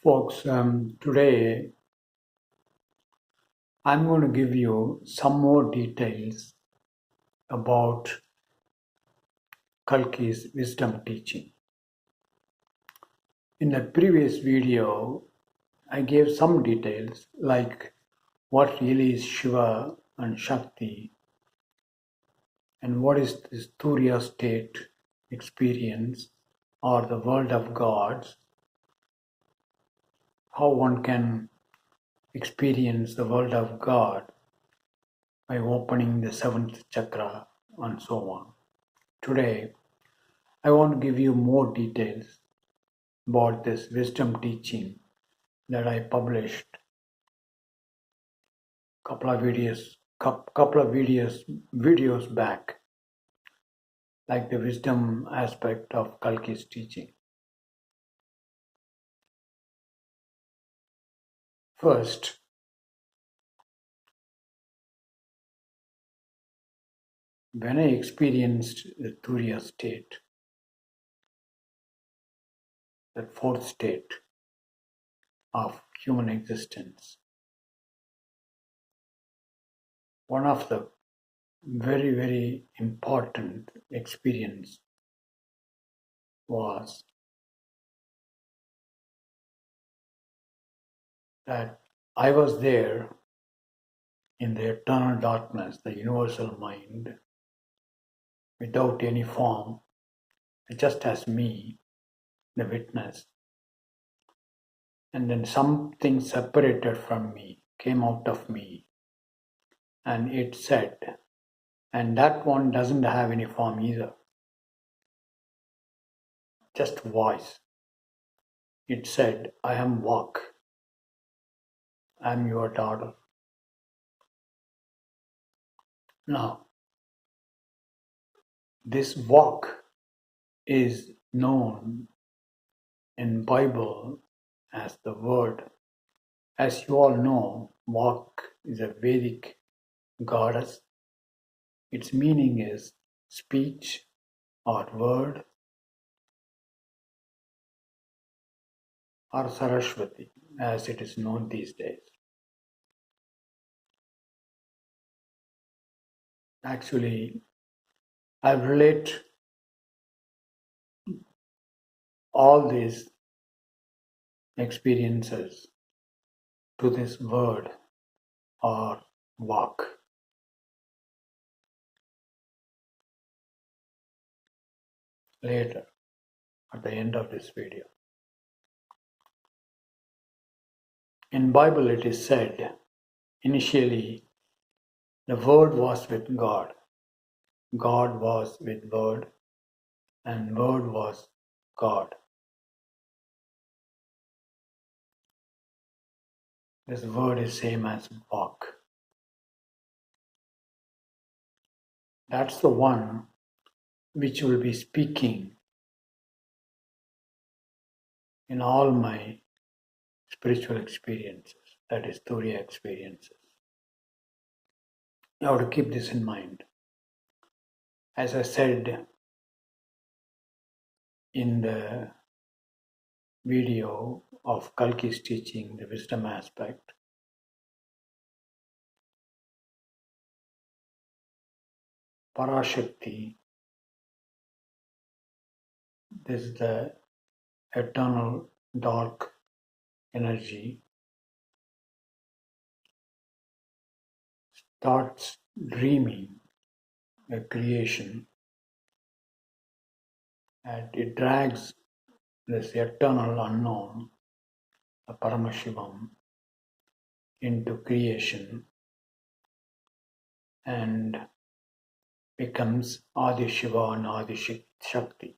Folks, today I'm going to give you some more details about Kalki's wisdom teaching. In the previous video, I gave some details like what really is Shiva and Shakti and what is this Turiya state experience or the world of gods, how one can experience the world of God by opening the seventh chakra and so on. Today, I want to give you more details about this wisdom teaching that I published couple of videos back, like the wisdom aspect of Kalki's teaching. First, when I experienced the Turiya state, that fourth state of human existence, one of the very, very important experience was that I was there in the eternal darkness, the universal mind, without any form, just as me, the witness. And then something separated from me, came out of me, and it said, and that one doesn't have any form either, just voice. It said, I am Vak, I am your daughter. Now, this Vak is known in Bible as the word. As you all know, Vak is a Vedic goddess. Its meaning is speech or word or Saraswati, as it is known these days. Actually, I relate all these experiences to this word or Vak. Later, at the end of this video. In Bible it is said, initially the Word was with God, God was with Word, and Word was God. This word is same as Vak. That's the one which will be speaking in all my spiritual experiences, that is Turiya experiences. You have to keep this in mind. As I said in the video of Kalki's teaching, the wisdom aspect, Parashakti, this is the eternal dark energy, starts dreaming a creation, and it drags this eternal unknown, the Paramashivam, into creation and becomes Adi Shiva and Adi Shakti,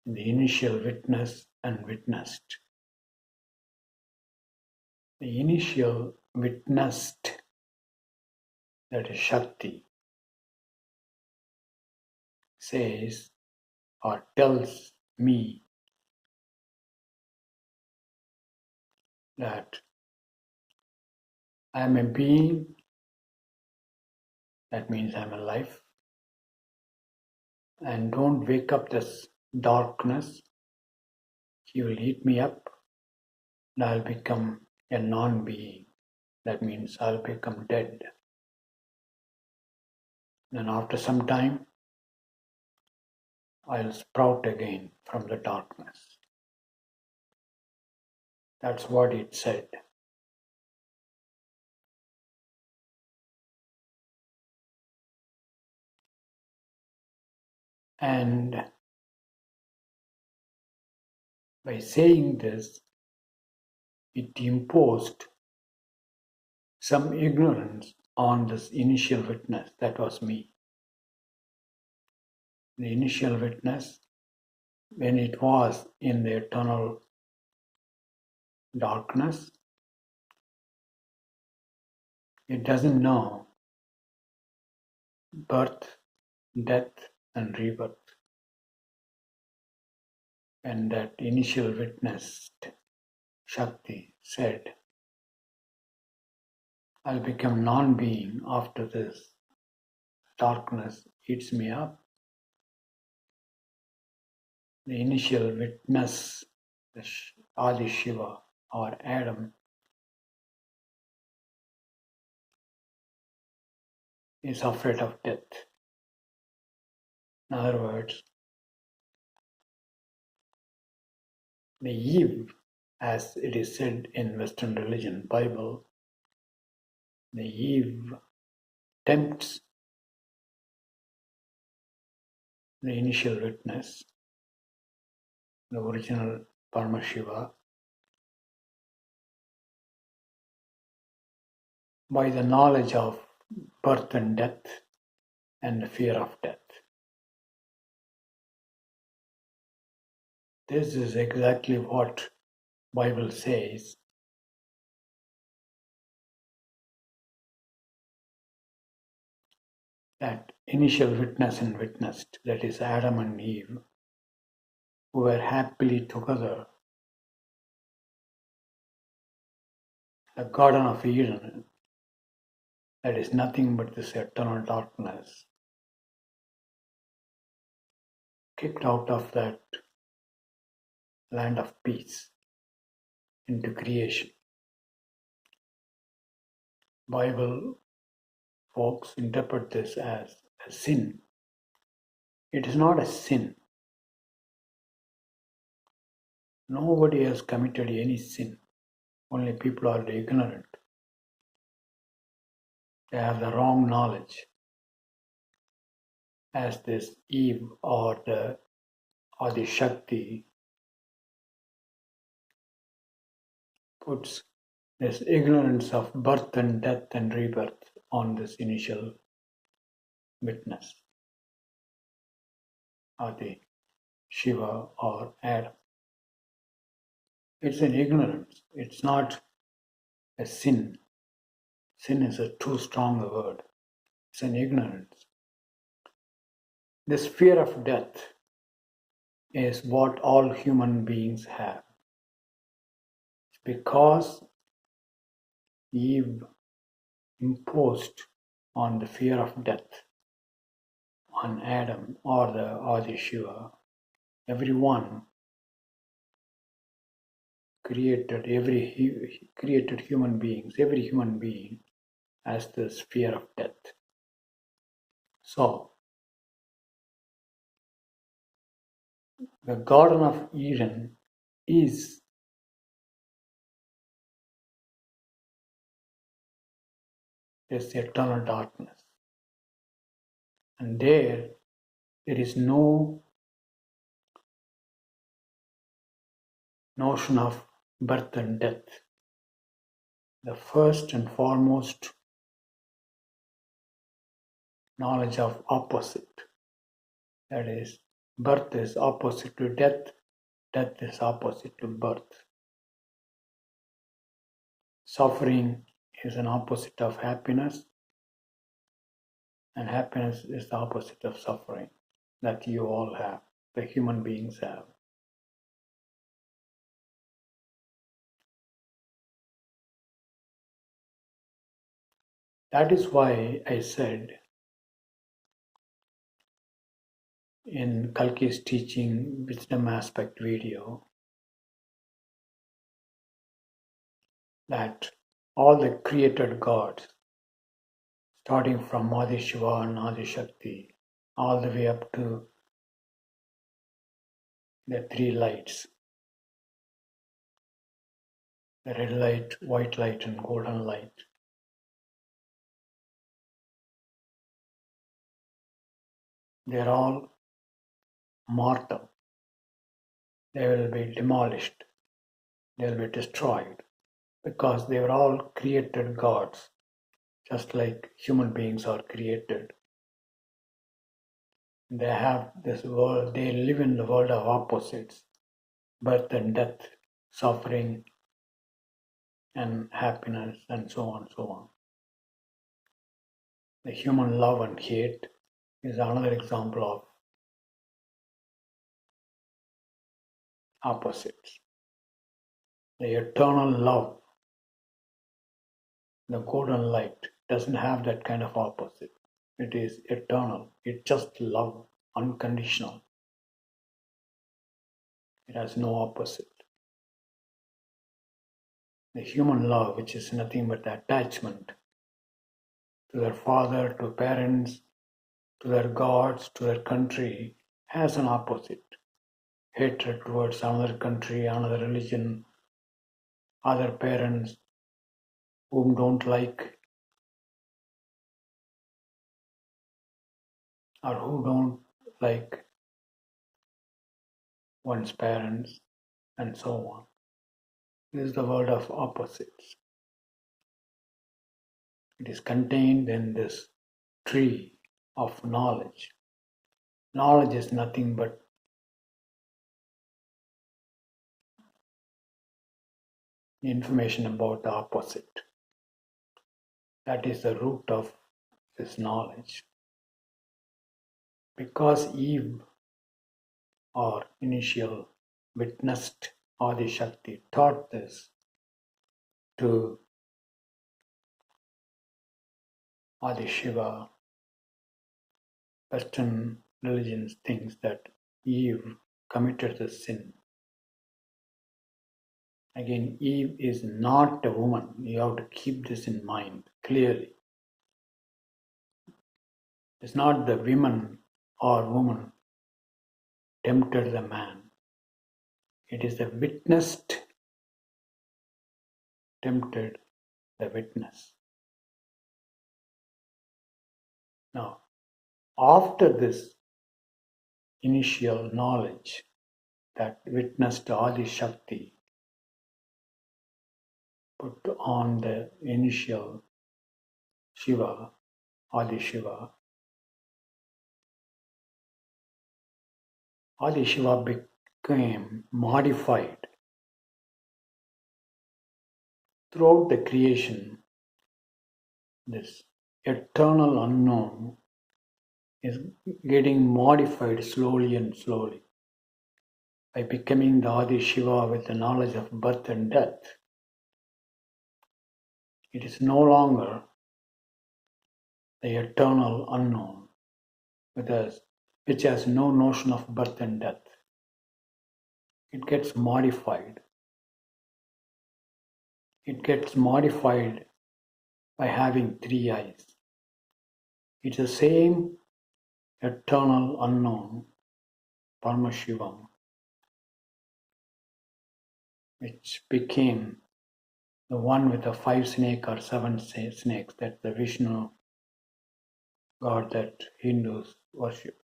the initial witness and witnessed. The initial witnessed, that is Shakti, says or tells me that I am a being, that means I am alive, and don't wake up this darkness, he will eat me up, and I'll become a non-being. That means I'll become dead. Then after some time, I'll sprout again from the darkness. That's what it said. And by saying this, it imposed some ignorance on this initial witness. That was me. The initial witness, when it was in the eternal darkness, it doesn't know birth, death, and rebirth. And that initial witness, Shakti, said, I'll become non-being after this darkness eats me up. The initial witness, the Adi Shiva or Adam, is afraid of death. In other words, the Eve, as it is said in Western religion, Bible, the Eve tempts the initial witness, the original Paramashiva, by the knowledge of birth and death and the fear of death. This is exactly what Bible says. That initial witness and witnessed, that is Adam and Eve, who were happily together. The Garden of Eden, that is nothing but this eternal darkness, kicked out of that land of peace into creation. Bible folks interpret this as a sin. It is not a sin. Nobody has committed any sin. Only people are ignorant. They have the wrong knowledge. As this Eve or the Shakti puts this ignorance of birth and death and rebirth on this initial witness, Adi, Shiva or Adam. It's an ignorance. It's not a sin. Sin is a too strong a word. It's an ignorance. This fear of death is what all human beings have. It's because Eve imposed on the fear of death on Adam or the Adi Shiva. Everyone created human beings. Every human being has this fear of death. So the Garden of Eden is this eternal darkness. And there is no notion of birth and death. The first and foremost knowledge of opposite. That is, birth is opposite to death, death is opposite to birth. Suffering is an opposite of happiness, and happiness is the opposite of suffering that you all have, the human beings have. That is why I said in Kalki's teaching Wisdom Aspect video, that all the created gods, starting from Adi Shiva and Adi Shakti, all the way up to the three lights, the red light, white light, and golden light, they're all mortal. They will be demolished, they will be destroyed because they were all created gods, just like human beings are created. They have this world, they live in the world of opposites, birth and death, suffering and happiness, and so on, so on. The human love and hate is another example of opposites. The eternal love, the golden light, doesn't have that kind of opposite. It is eternal. It's just love, unconditional. It has no opposite. The human love, which is nothing but attachment to their father, to parents, to their gods, to their country, has an opposite. Hatred towards another country, another religion, other parents whom don't like or who don't like one's parents, and so on. This is the world of opposites. It is contained in this tree of knowledge. Knowledge is nothing but information about the opposite. That is the root of this knowledge. Because Eve, or initial witnessed Adi Shakti, taught this to Adi Shiva, Western religions thinks that Eve committed the sin. Again, Eve is not a woman. You have to keep this in mind clearly. It's not the women or woman tempted the man. It is the witnessed tempted the witness. Now, after this initial knowledge that witnessed Adi Shakti put on the initial Shiva, Adi Shiva, Adi Shiva became modified throughout the creation. This eternal unknown is getting modified slowly and slowly by becoming the Adi Shiva with the knowledge of birth and death. It is no longer the eternal unknown with us, which has no notion of birth and death. It gets modified. It gets modified by having three eyes. It's the same eternal unknown, Paramashivam, which became the one with the five snake or seven snakes, that's the Vishnu god that Hindus worship.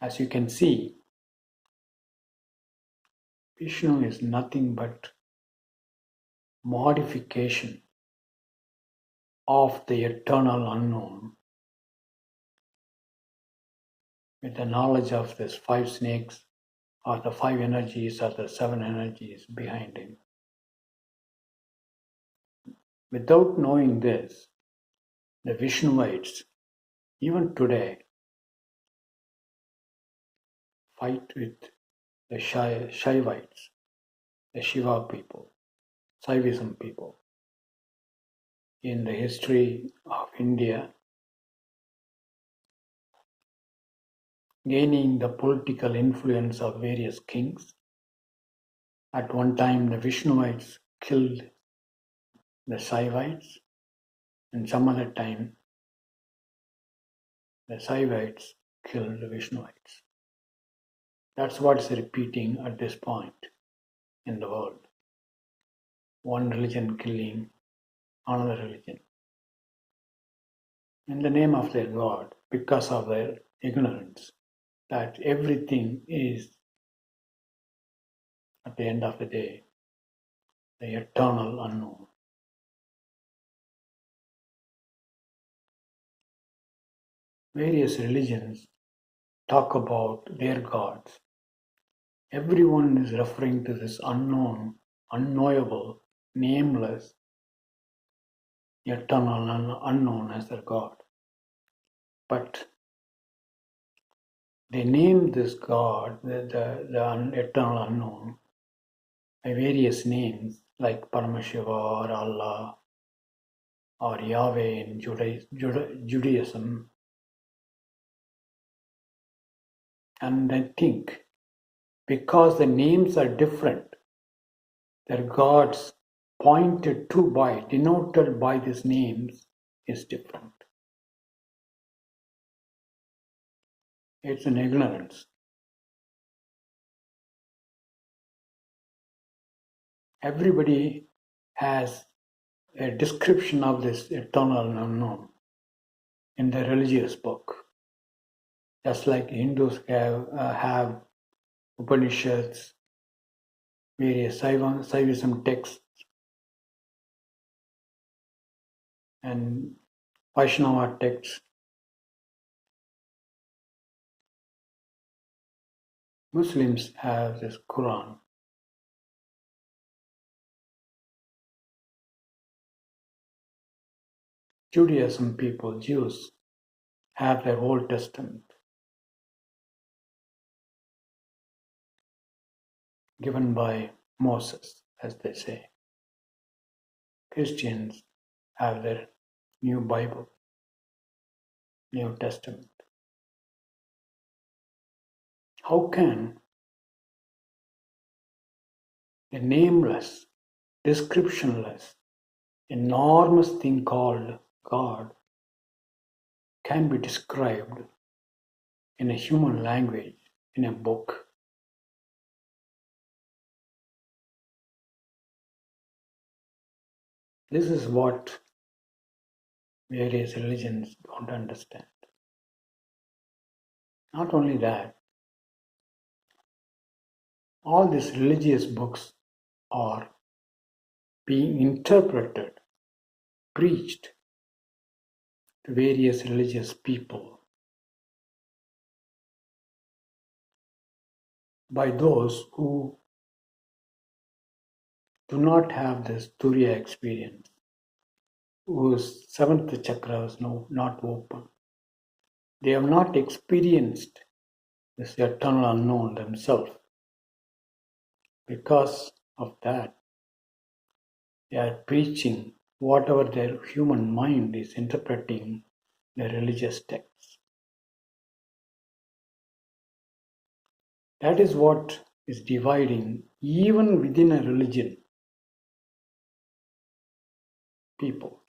As you can see, Vishnu is nothing but modification of the eternal unknown with the knowledge of these five snakes or the five energies or the seven energies behind him. Without knowing this, the Vishnuites, even today, fight with the Shaivites, the Shiva people, Shaivism people. In the history of India, gaining the political influence of various kings, At one time, the Vishnuites killed the Saivites, and some other time, the Saivites killed the Vishnuites. That's what's repeating at this point in the world. One religion killing another religion in the name of their God because of their ignorance that everything is, at the end of the day, the eternal unknown. Various religions talk about their gods. Everyone is referring to this unknown, unknowable, nameless, eternal and unknown as their God. But they name this God, the eternal unknown, by various names like Paramashiva or Allah or Yahweh in Judaism. And I think because the names are different, their gods pointed to by, denoted by these names is different. It's an ignorance. Everybody has a description of this eternal unknown in the religious book. Just like Hindus have Upanishads, various Saivism texts, and Vaishnava texts. Muslims have this Quran. Judaism people, Jews, have their Old Testament given by Moses, as they say. Christians have their New Bible, New Testament. How can a nameless, descriptionless, enormous thing called God can be described in a human language in a book? This is what various religions don't understand. Not only that, all these religious books are being interpreted, preached to various religious people by those who do not have this Turiya experience, whose seventh chakra is not open. They have not experienced this eternal unknown themselves. Because of that, they are preaching whatever their human mind is interpreting the religious texts. That is what is dividing, even within a religion, people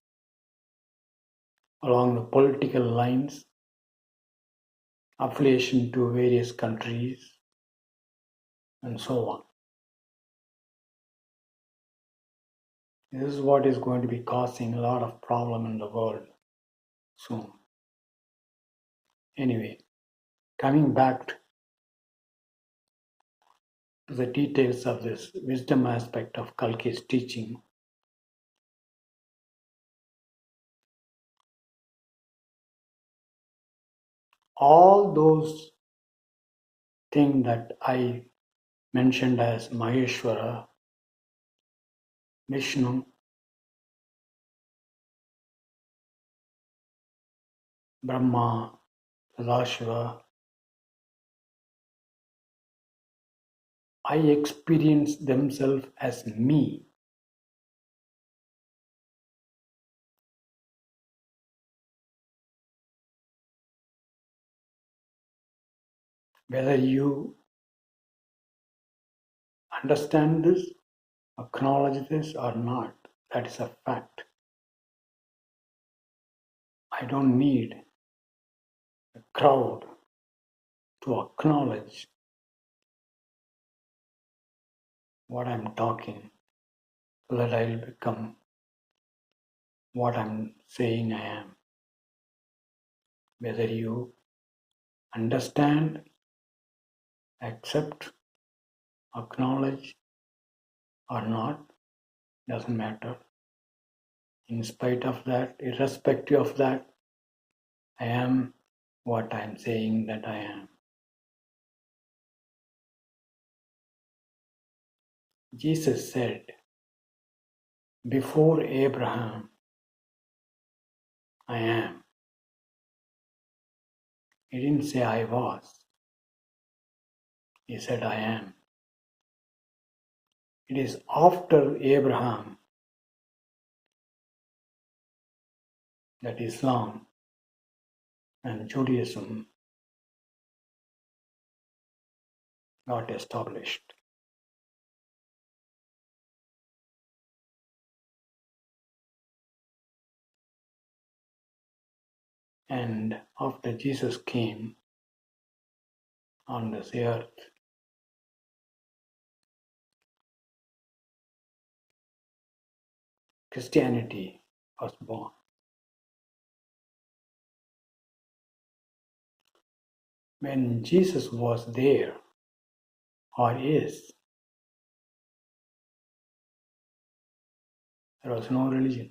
along the political lines, affiliation to various countries, and so on. This is what is going to be causing a lot of problem in the world soon. Anyway, coming back to the details of this wisdom aspect of Kalki's teaching, all those things that I mentioned as Maheshwara, Vishnu, Brahma, Sadashiva, I experience themselves as me. Whether you understand this, acknowledge this or not, that is a fact. I don't need a crowd to acknowledge what I'm talking so that I'll become what I'm saying I am. Whether you understand, accept, acknowledge or not, doesn't matter. In spite of that, irrespective of that, I am what I'm saying that I am. Jesus said, before Abraham, I am. He didn't say I was. He said I am. It is after Abraham that Islam and Judaism got established. And after Jesus came on this earth, Christianity was born. When Jesus was there, or is, there was no religion.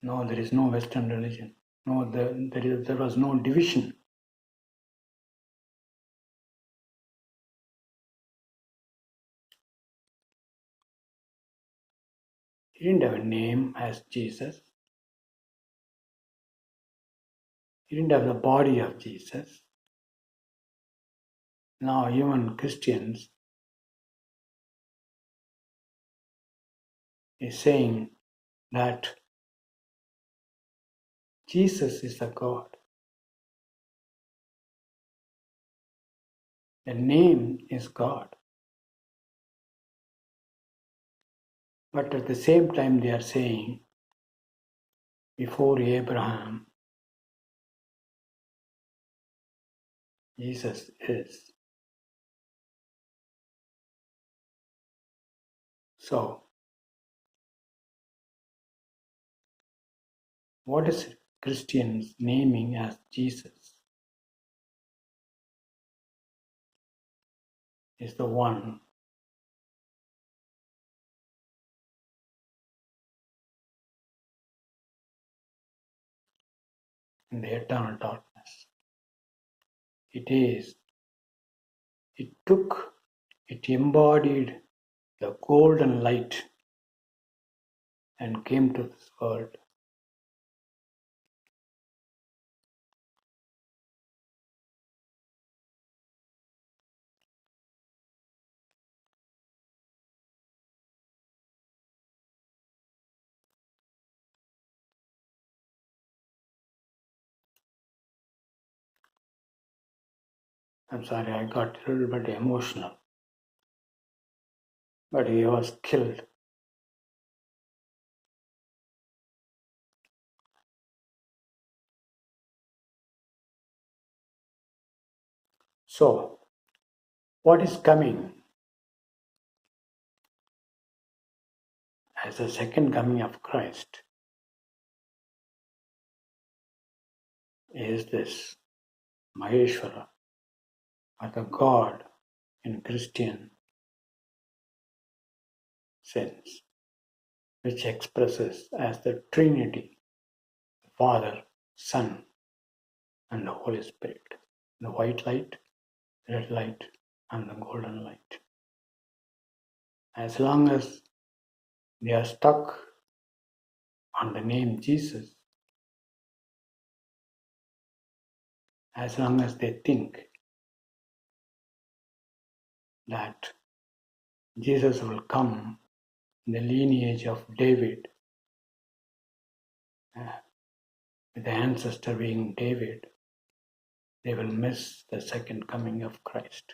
No, there is no Western religion. No, there was no division. He didn't have a name as Jesus. He didn't have the body of Jesus. Now even Christians is saying that Jesus is a God. The name is God. But at the same time they are saying, before Abraham, Jesus is. So, what is Christians naming as Jesus? Is the one in the eternal darkness. It it embodied the golden light and came to this world. I'm sorry, I got a little bit emotional. But he was killed. So, what is coming as the second coming of Christ is this Maheshwara, or the God in Christian sense, which expresses as the Trinity, the Father, Son, and the Holy Spirit. The white light, red light, and the golden light. As long as they are stuck on the name Jesus, as long as they think that Jesus will come in the lineage of David, with the ancestor being David, they will miss the second coming of Christ.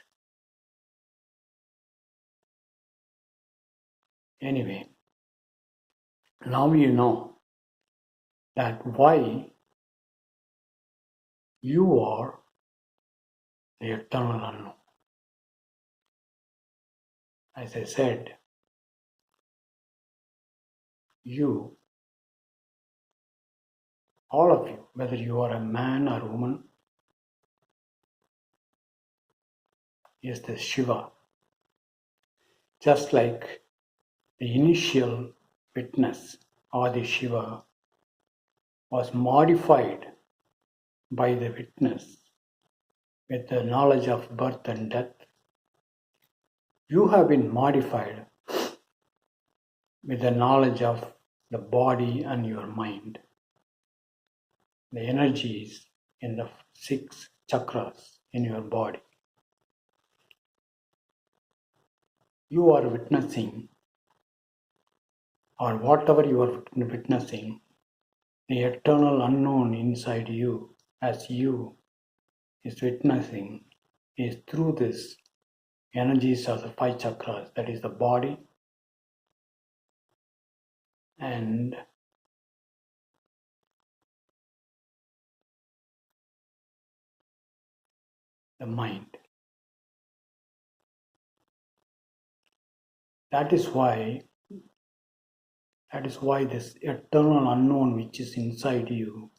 Anyway, now you know that why you are the eternal unknown. As I said, you, all of you, whether you are a man or woman, is the Shiva. Just like the initial witness or the Shiva was modified by the witness with the knowledge of birth and death, you have been modified with the knowledge of the body and your mind, the energies in the 6 chakras in your body. You are witnessing, or whatever you are witnessing, the eternal unknown inside you, as you is witnessing, is through this energies of the 5 chakras, that is the body and the mind. That is why this eternal unknown which is inside you,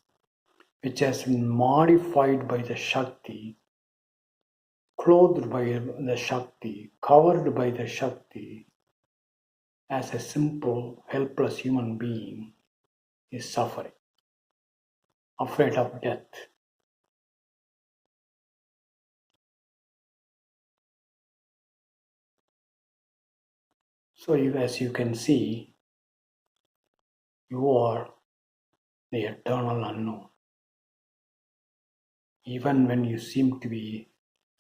which has been modified by the Shakti, clothed by the Shakti, covered by the Shakti, as a simple, helpless human being, is suffering, afraid of death. So, as you can see, you are the eternal unknown, even when you seem to be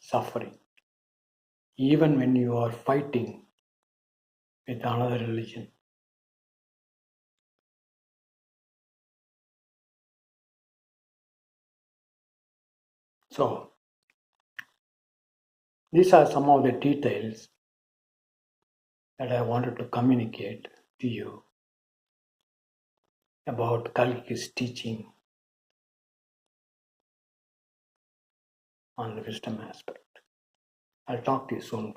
suffering, even when you are fighting with another religion. So, these are some of the details that I wanted to communicate to you about Kalki's teaching on the wisdom aspect. I'll talk to you soon.